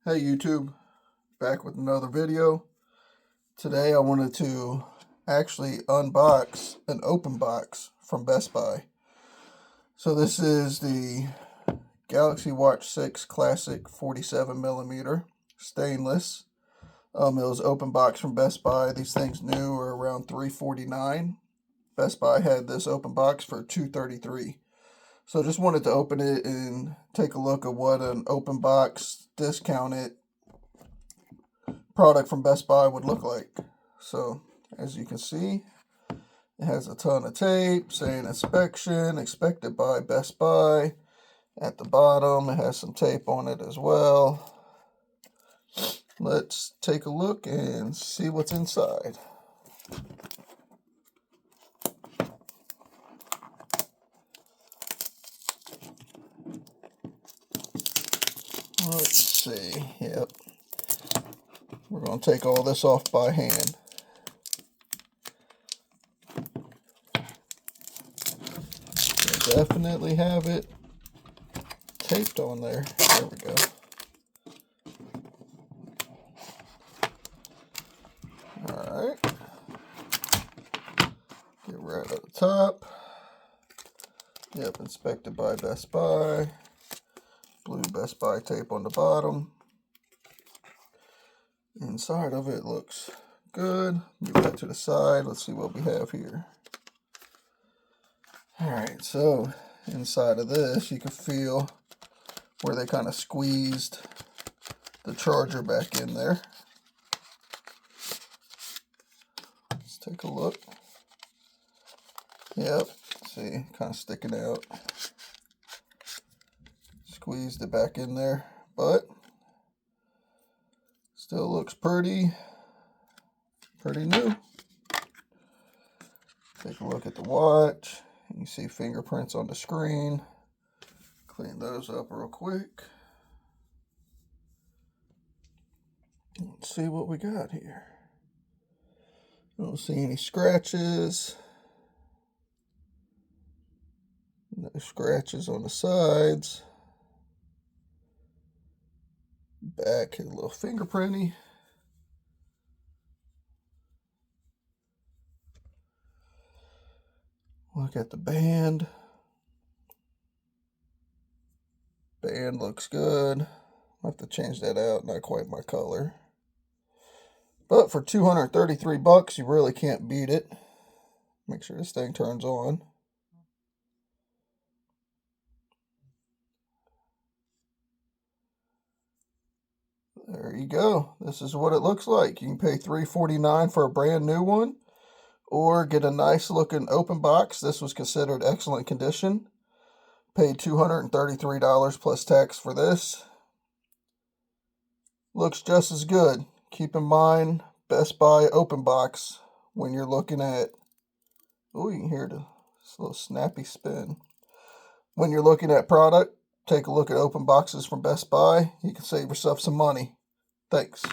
Hey YouTube, back with another video. Today I wanted to actually unbox an open box from Best Buy. So this is the Galaxy Watch 6 Classic 47mm stainless. It was open box from Best Buy. These things new are around $349. Best Buy had this open box for $233. So just wanted to open it and take a look at what an open box discounted product from Best Buy would look like. So as you can see, it has a ton of tape saying inspection expected by Best Buy. At the bottom it has some tape on it as well. Let's take a look and see what's inside. Let's see. Yep. We're going to take all this off by hand. They definitely have it taped on there. There we go. Alright. Get right at the top. Yep, inspected by Best Buy. Blue Best Buy tape on the bottom. Inside of it looks good. Move that to the side. Let's see what we have here. Alright, so inside of this you can feel where they kind of squeezed the charger back in there. Let's take a look. Yep, see, kind of sticking out. Squeezed it back in there, but still looks pretty new. Take a look at the watch. You see fingerprints on the screen. Clean those up real quick. Let's see what we got here. Don't see any scratches. No scratches on the sides. Back is a little fingerprinty. Look at the band. Band looks good. I'll have to change that out, not quite my color. But for $233, you really can't beat it. Make sure this thing turns on. There you go. This is what it looks like. You can pay $349 for a brand new one, or get a nice looking open box. This was considered excellent condition. Paid $233 plus tax for this. Looks just as good. Keep in mind, Best Buy open box when you're looking at, oh, you can hear this little snappy spin. When you're looking at product, take a look at open boxes from Best Buy. You can save yourself some money. Thanks.